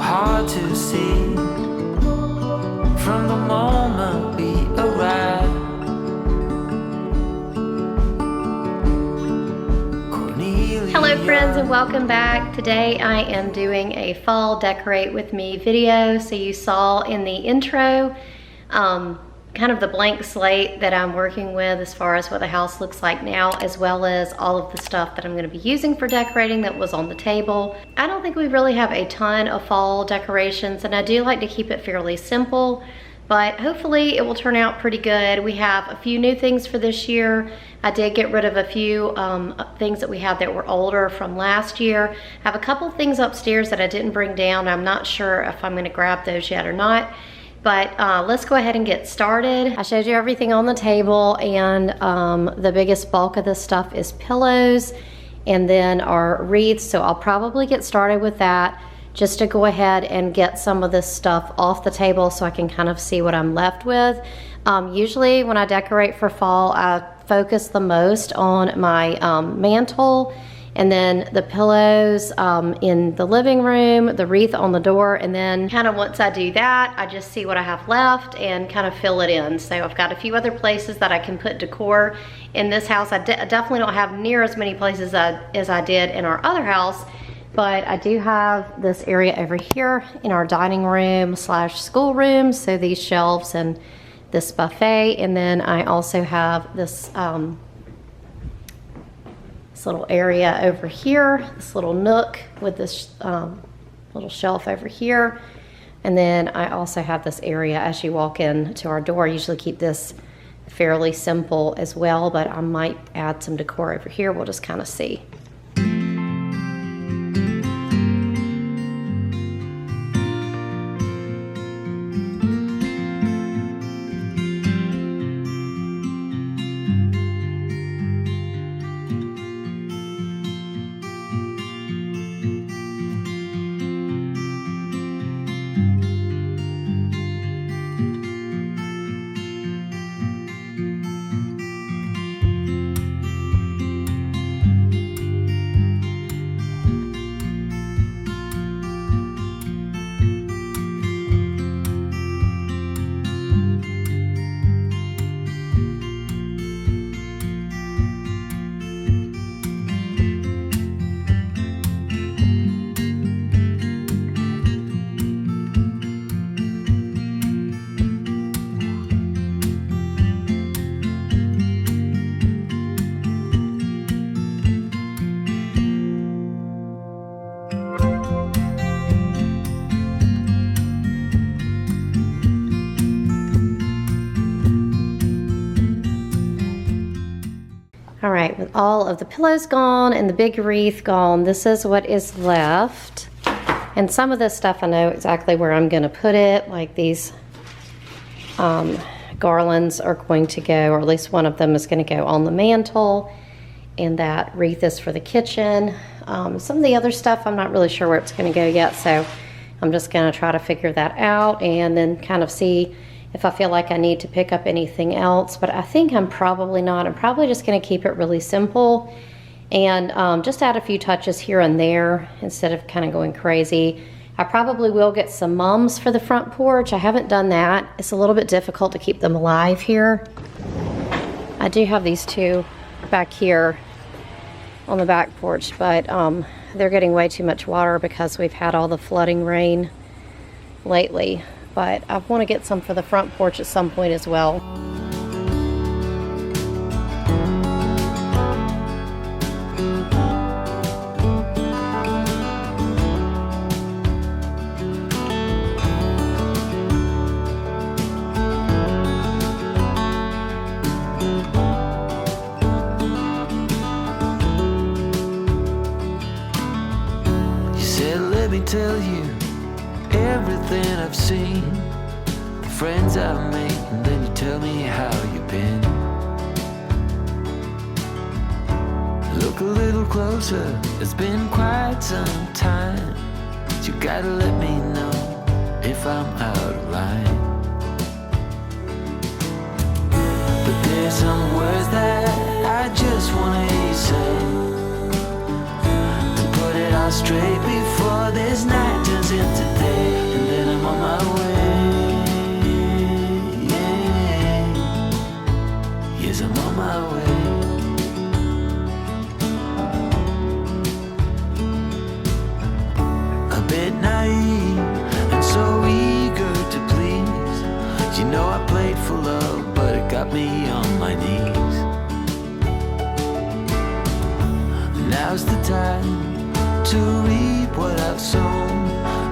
hard to see from the moment we arrive. Hello friends, and welcome back. Today I am doing a fall decorate with me video. So you saw in the intro kind of the blank slate that I'm working with as far as what the house looks like now, as well as all of the stuff that I'm going to be using for decorating that was on the table. I don't think we really have a ton of fall decorations, and I do like to keep it fairly simple, but hopefully it will turn out pretty good. We have a few new things for this year. I did get rid of a few things that we had that were older from last year. I have a couple things upstairs that I didn't bring down. I'm not sure if I'm gonna grab those yet or not, but let's go ahead and get started. I showed you everything on the table, and the biggest bulk of this stuff is pillows and then our wreaths, so I'll probably get started with that just to go ahead and get some of this stuff off the table so I can kind of see what I'm left with. Usually when I decorate for fall, I focus the most on my mantle, and then the pillows in the living room, the wreath on the door, and then kind of once I do that, I just see what I have left and kind of fill it in. So I've got a few other places that I can put decor in this house. I definitely don't have near as many places as I did in our other house, but I do have this area over here in our dining room slash school room. So these shelves and this buffet, and then I also have this this little area over here, this little nook with this little shelf over here. And then I also have this area as you walk in to our door. I usually keep this fairly simple as well, but I might add some decor over here. We'll just kind of see. All right, with all of the pillows gone and the big wreath gone, this is what is left. And some of this stuff I know exactly where I'm gonna put it, like these garlands are going to go, or at least one of them is gonna go on the mantle, and that wreath is for the kitchen. Some of the other stuff, I'm not really sure where it's gonna go yet, so I'm just gonna try to figure that out and then kind of see if I feel like I need to pick up anything else, but I think I'm probably not. I'm probably just gonna keep it really simple and just add a few touches here and there instead of kind of going crazy. I probably will get some mums for the front porch. I haven't done that. It's a little bit difficult to keep them alive here. I do have these two back here on the back porch, but they're getting way too much water because we've had all the flooding rain lately. But I want to get some for the front porch at some point as well. You said, let me tell you everything I've seen, the friends I've made, and then you tell me how you've been. Look a little closer, it's been quite some time, but you gotta let me know if I'm out of line. But there's some words that I just wanna hear you say, to put it all straight before this night turns dancing today, and then I'm on my way. Yeah. Yes, I'm on my way. A bit naive and so eager to please. You know I played for love, but it got me on my knees. Now's the time to reap what I've sown.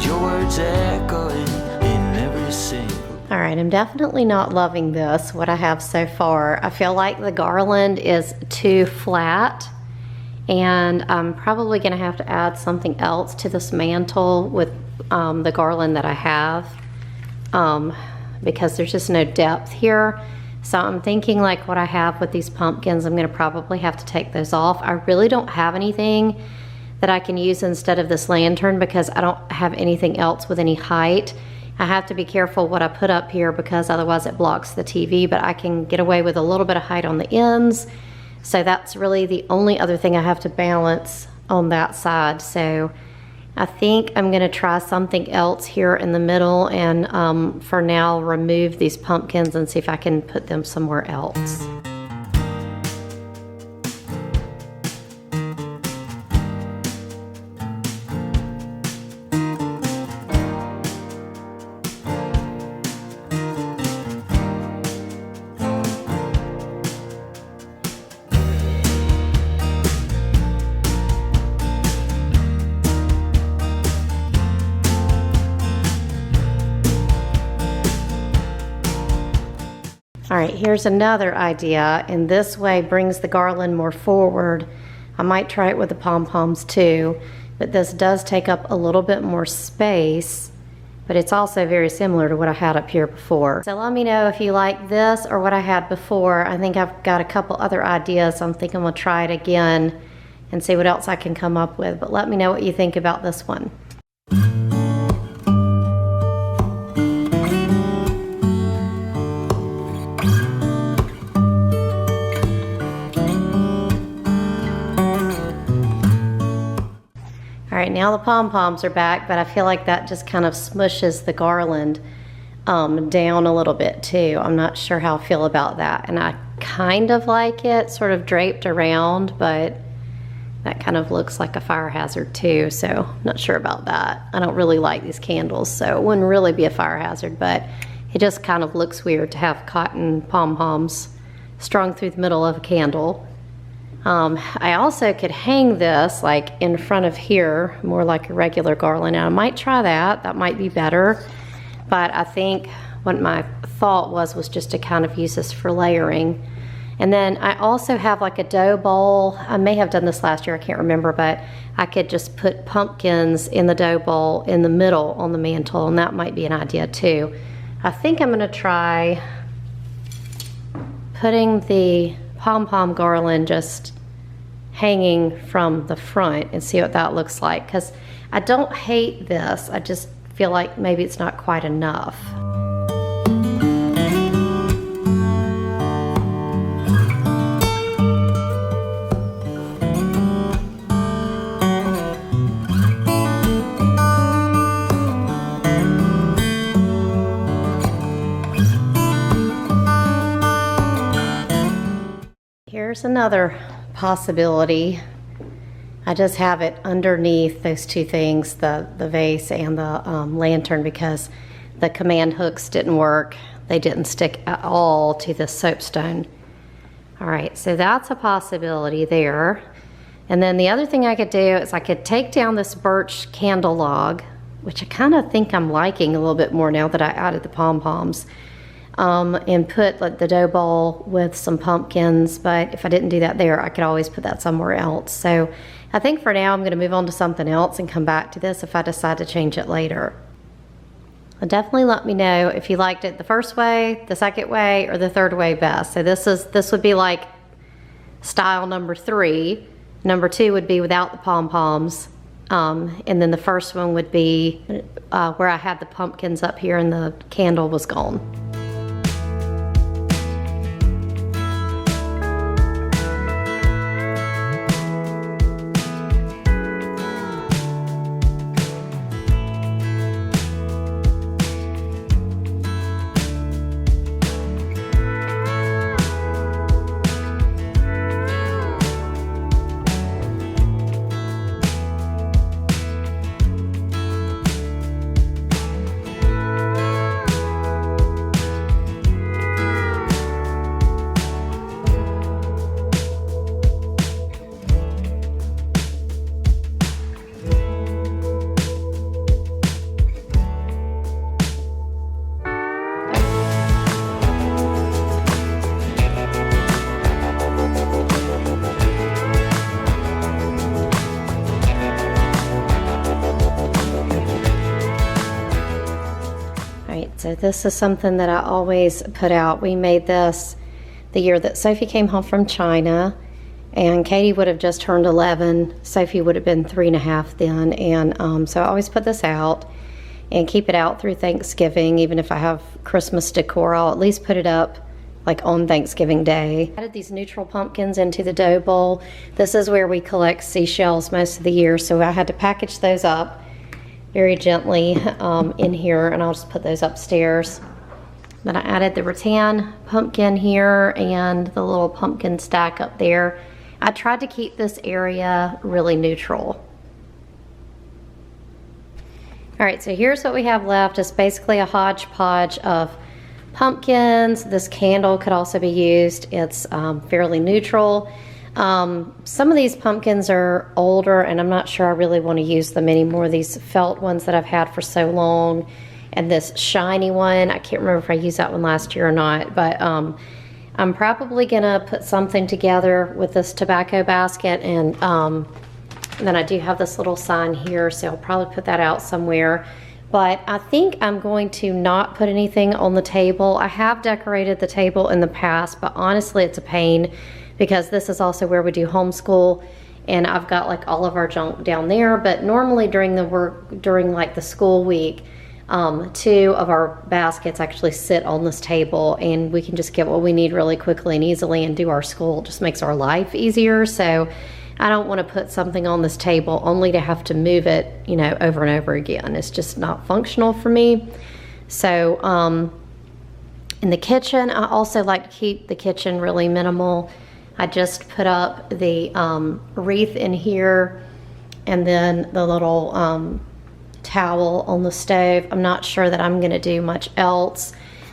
Your words echoing in every single. All right, I'm definitely not loving this, what I have so far. I feel like the garland is too flat, and I'm probably gonna have to add something else to this mantle with the garland that I have, because there's just no depth here. So I'm thinking like what I have with these pumpkins, I'm gonna probably have to take those off. I really don't have anything that I can use instead of this lantern because I don't have anything else with any height. I have to be careful what I put up here because otherwise it blocks the TV, but I can get away with a little bit of height on the ends. So that's really the only other thing I have to balance on that side. So I think I'm gonna try something else here in the middle and for now remove these pumpkins and see if I can put them somewhere else. All right, here's another idea, and this way brings the garland more forward. I might try it with the pom-poms too, but this does take up a little bit more space, but it's also very similar to what I had up here before. So let me know if you like this or what I had before. I think I've got a couple other ideas. I'm thinking we'll try it again and see what else I can come up with, but let me know what you think about this one. All right, now the pom-poms are back, but I feel like that just kind of smushes the garland down a little bit too. I'm not sure how I feel about that. And I kind of like it sort of draped around, but that kind of looks like a fire hazard too, so I'm not sure about that. I don't really like these candles, so it wouldn't really be a fire hazard, but it just kind of looks weird to have cotton pom-poms strung through the middle of a candle. I also could hang this like in front of here, more like a regular garland. Now I might try that, that might be better. But I think what my thought was just to kind of use this for layering. And then I also have like a dough bowl. I may have done this last year, I can't remember, but I could just put pumpkins in the dough bowl in the middle on the mantle, and that might be an idea too. I think I'm gonna try putting the pom-pom garland just hanging from the front and see what that looks like, because I don't hate this, I just feel like maybe it's not quite enough. Here's another possibility. I just have it underneath those two things, the vase and the lantern, because the command hooks didn't work. They didn't stick at all to the soapstone. All right, so that's a possibility there. And then the other thing I could do is I could take down this birch candle log, which I kind of think I'm liking a little bit more now that I added the pom-poms. And put like the dough bowl with some pumpkins, but if I didn't do that there, I could always put that somewhere else. So I think for now I'm going to move on to something else and come back to this if I decide to change it later. Definitely let me know if you liked it the first way, the second way, or the third way best. So this would be like style number 3. Number 2 would be without the pom-poms. And then the first one would be where I had the pumpkins up here and the candle was gone. So this is something that I always put out. We made this the year that Sophie came home from China, and Katie would have just turned 11. Sophie would have been 3.5 then, and so I always put this out and keep it out through Thanksgiving. Even if I have Christmas decor, I'll at least put it up like on Thanksgiving Day. I added these neutral pumpkins into the dough bowl. This is where we collect seashells most of the year, so I had to package those up very gently in here, and I'll just put those upstairs. Then I added the rattan pumpkin here and the little pumpkin stack up there. I tried to keep this area really neutral. All right, so here's what we have left. It's basically a hodgepodge of pumpkins. This candle could also be used. It's fairly neutral. Some of these pumpkins are older, and I'm not sure I really want to use them anymore. These felt ones that I've had for so long, and this shiny one, I can't remember if I used that one last year or not, but I'm probably gonna put something together with this tobacco basket, and then I do have this little sign here, so I'll probably put that out somewhere. But I think I'm going to not put anything on the table. I have decorated the table in the past, but honestly it's a pain because this is also where we do homeschool, and I've got like all of our junk down there. But normally during like the school week, 2 of our baskets actually sit on this table, and we can just get what we need really quickly and easily and do our school. It just makes our life easier. So I don't want to put something on this table only to have to move it, you know, over and over again. It's just not functional for me. So in the kitchen, I also like to keep the kitchen really minimal. I just put up the wreath in here, and then the little towel on the stove. I'm not sure that I'm gonna do much else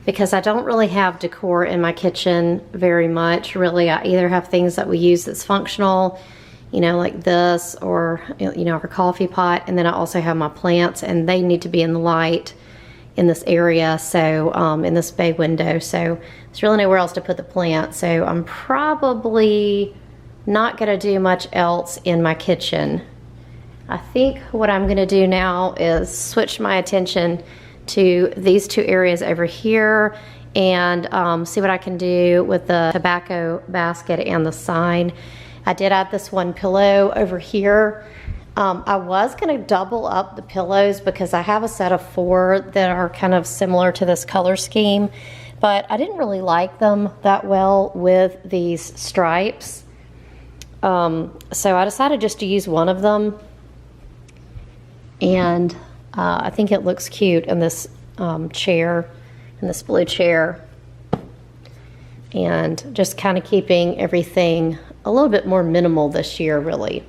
because I don't really have decor in my kitchen very much. Really, I either have things that we use that's functional, you know, like this, or, you know, our coffee pot, and then I also have my plants, and they need to be in the light in this area, so in this bay window, so there's really nowhere else to put the plant. So I'm probably not gonna do much else in my kitchen. I think what I'm gonna do now is switch my attention to these 2 areas over here and see what I can do with the tobacco basket and the sign. I did add this one pillow over here. I was gonna double up the pillows because I have a set of 4 that are kind of similar to this color scheme, but I didn't really like them that well with these stripes. So I decided just to use one of them, and I think it looks cute in this chair, in this blue chair, and just kind of keeping everything a little bit more minimal this year, really.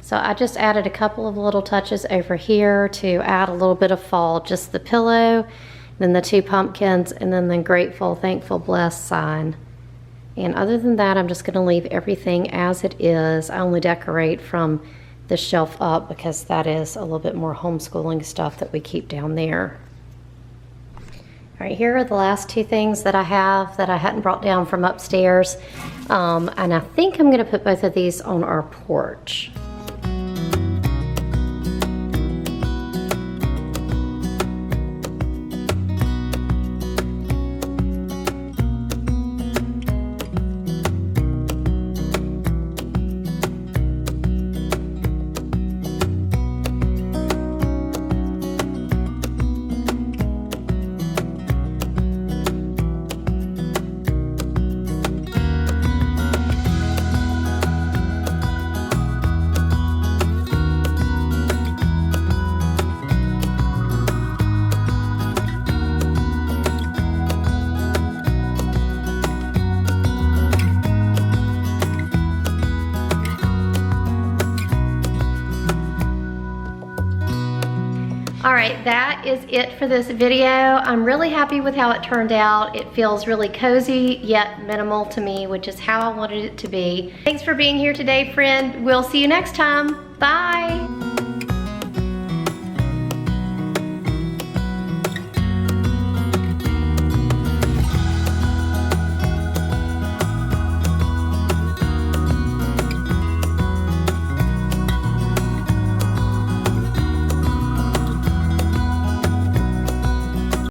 So I just added a couple of little touches over here to add a little bit of fall. Just the pillow, then the 2 pumpkins, and then the grateful, thankful, blessed sign. And other than that, I'm just gonna leave everything as it is. I only decorate from the shelf up because that is a little bit more homeschooling stuff that we keep down there. All right, here are the last 2 things that I have that I hadn't brought down from upstairs. And I think I'm gonna put both of these on our porch. right, that is it for this video. I'm really happy with how it turned out. It feels really cozy yet minimal to me, which is how I wanted it to be. Thanks for being here today, friend. We'll see you next time. Bye.